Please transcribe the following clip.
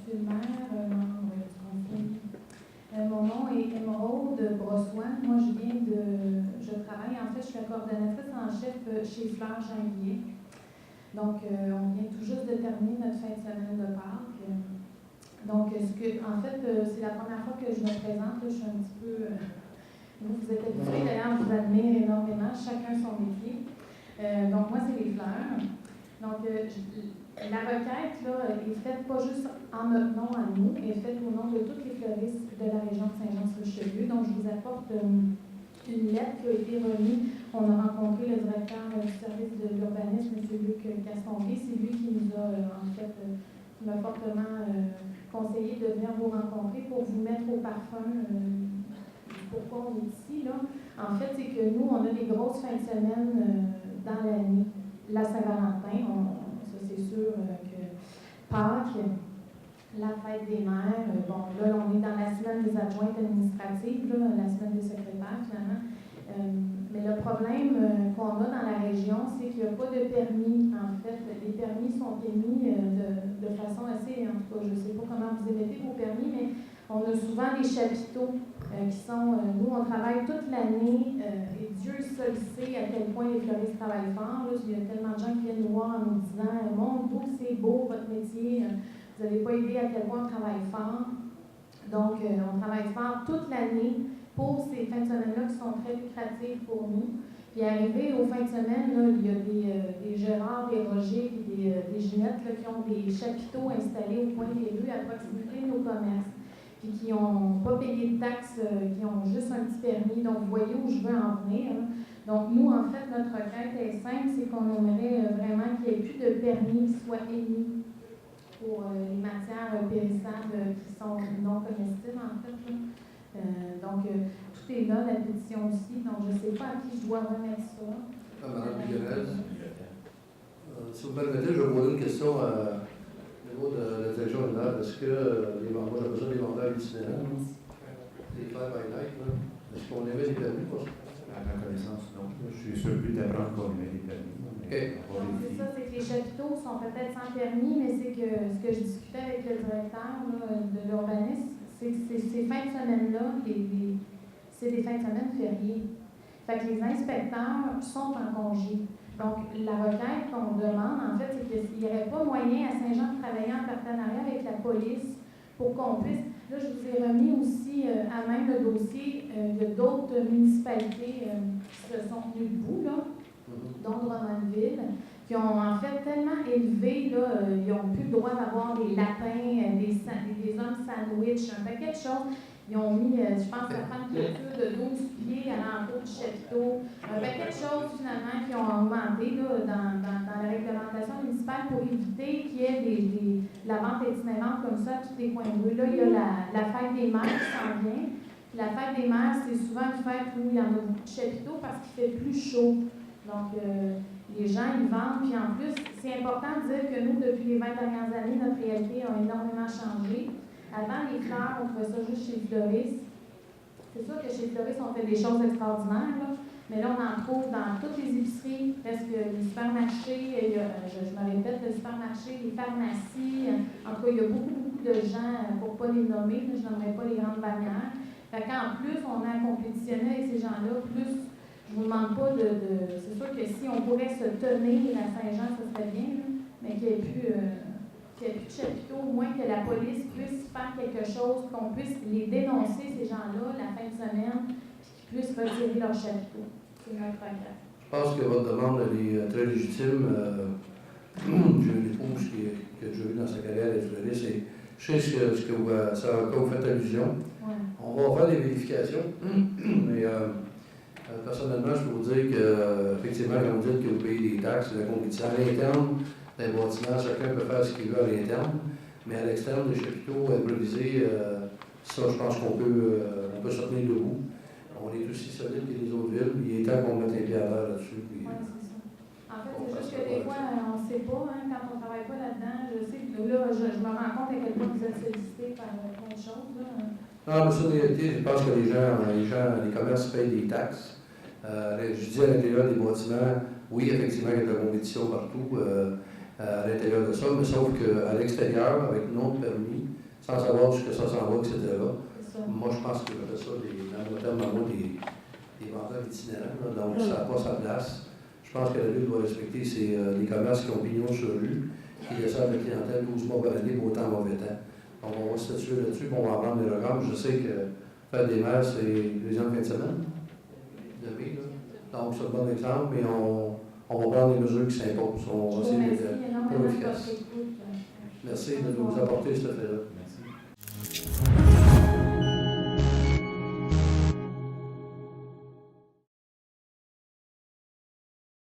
monsieur le maire. Mon nom est Émeraude Brossois. Moi, je travaille, en fait, je suis la coordonnatrice en chef chez Fleurs Janvier. Donc, on vient tout juste de terminer notre fin de semaine de Pâques. Donc, en fait, c'est la première fois que je me présente. Là, je suis un petit peu... vous êtes habitués, d'ailleurs, je vous admire énormément, chacun son métier. Donc, moi, c'est les fleurs. Donc, la requête là, est faite pas juste en notre nom à nous, elle est faite au nom de toutes les fleuristes de la région de Saint-Jean-sur-Richelieu. Donc, je vous apporte une lettre qui a été remise. On a rencontré le directeur du service de l'urbanisme, M. Luc Castonguay. C'est lui qui nous a, qui m'a fortement conseillé de venir vous rencontrer pour vous mettre au parfum. Pourquoi on est ici, là? En fait, c'est que nous, on a des grosses fins de semaine dans l'année. La Saint-Valentin, ça c'est sûr que Pâques, la fête des mères, bon, là, on est dans la semaine des adjointes administratives, là, la semaine des secrétaires, finalement. Mais le problème qu'on a dans la région, c'est qu'il n'y a pas de permis, en fait. Les permis sont émis de façon assez, en tout cas, je ne sais pas comment vous émettez vos permis, mais on a souvent des chapiteaux qui sont, nous, on travaille toute l'année, et Dieu seul sait à quel point les fleuristes travaillent fort. Là, il y a tellement de gens qui viennent nous voir en nous disant « Mon Dieu, c'est beau votre métier, vous n'avez pas idée à quel point on travaille fort. » Donc, on travaille fort toute l'année pour ces fins de semaine-là qui sont très lucratives pour nous. Puis arrivé aux fins de semaine, là, il y a des Gérard, des Roger et des Ginette là, qui ont des chapiteaux installés au coin des rues à proximité de nos commerces, puis qui n'ont pas payé de taxes, qui ont juste un petit permis. Donc, vous voyez où je veux en venir. Hein. Donc, nous, en fait, notre requête est simple, c'est qu'on aimerait vraiment qu'il n'y ait plus de permis qui soient émis pour les matières périssables qui sont non comestibles, en fait. Donc, tout est là, la pétition aussi. Donc, je ne sais pas à qui je dois remettre ça. Madame Guillerez, si vous me permettez, je vais vous poser une question au niveau de la direction générale. Est-ce que moi, j'ai besoin des vendeurs itinérants, des fly by night, est-ce qu'on émet des permis pour ça? À ma connaissance, non. Je suis surpris d'apprendre qu'on émet des permis. Okay. Donc, c'est ça, c'est que les chapiteaux sont peut-être sans permis, mais c'est que ce que je discutais avec le directeur là, de l'urbanisme, c'est que ces fins de semaine-là, c'est des fins de semaine fériées. Fait que les inspecteurs sont en congé. Donc, la requête qu'on demande, en fait, c'est qu'il n'y aurait pas moyen à Saint-Jean de travailler en partenariat avec la police pour qu'on puisse... Là, je vous ai remis aussi à même le dossier. Il y a d'autres municipalités qui se sont tenues debout, là, dont Drummondville, qui ont en fait tellement élevé, là, ils n'ont plus le droit d'avoir des lapins, des hommes sandwich, un paquet de choses. Ils ont mis, je pense, à prendre une clôture de 12 pieds à l'entour du chapiteau. Un paquet de choses, finalement, qui ont augmenté là, dans la réglementation municipale pour éviter qu'il y ait la vente itinérante comme ça à tous les coins de rue. Là, il y a la fête des mères qui s'en vient. La fête des mères, c'est souvent une fête où il y en a beaucoup de chapiteaux parce qu'il fait plus chaud. Donc, les gens, ils vendent. Puis en plus, c'est important de dire que nous, depuis les 20 dernières années, notre réalité a énormément changé. Avant, les fleurs, on trouvait ça juste chez les fleuristes. C'est sûr que chez les fleuristes, on fait des choses extraordinaires, là, mais là, on en trouve dans toutes les épiceries, presque les supermarchés, je me répète, les supermarchés, les pharmacies. En tout cas, il y a beaucoup de gens, pour ne pas les nommer, je n'aimerais pas les grandes bannières. Fait qu'en plus, on a compétitionné avec ces gens-là, plus, je ne vous demande pas c'est sûr que si on pourrait se tenir à Saint-Jean, ça serait bien, là, mais qu'il n'y ait plus de chapiteaux, au moins que la police puisse faire quelque chose, qu'on puisse les dénoncer, ces gens-là, la fin de semaine, puis qu'ils puissent retirer leurs chapiteaux. C'est notre requête. Je pense que votre demande est très légitime. J'ai une épouse qui a déjà vu dans sa carrière les fleuristes et je sais ce que vous faites allusion. Ouais. On va faire des vérifications, mais personnellement, je peux vous dire qu'effectivement, comme vous dites que vous payez des taxes, la compétition à l'interne, dans les bâtiments, chacun peut faire ce qu'il veut à l'interne, mais à l'externe, les chapiteaux improvisés, ça, je pense qu'on peut se tenir debout. On est aussi solide que les autres villes. Il est temps qu'on mette un pied à l'heure là-dessus. Oui, c'est ça. En fait, c'est juste que des fois, on ne sait pas, hein, quand on ne travaille pas là-dedans. Je sais que là, je me rends compte à quel point vous êtes sollicité par plein de choses. Là. Non, mais ça, en réalité, je pense que les commerces payent des taxes. Je dis à l'intérieur des bâtiments, oui, effectivement, il y a de la compétition partout à l'intérieur de ça, mais sauf qu'à l'extérieur, avec notre permis, sans savoir ce que ça s'en va, etc. C'est ça. Moi, je pense que je fais ça, dans mon terme, à moi, des vendeurs itinérants, là, donc ça n'a pas sa place. Je pense que la ville doit respecter les commerces qui ont pignon sur rue, qui desservent la clientèle 12 mois par année, beau temps, mauvais temps. Donc, on va se statuer là-dessus, puis on va en prendre les programmes. Je sais que faire des mers, c'est les deuxième fin de semaine de mai, là. Donc, c'est un bon exemple, mais on va prendre les mesures qui s'imposent. On va essayer d'être plus efficace. Merci de nous apporter ce fait-là. Merci.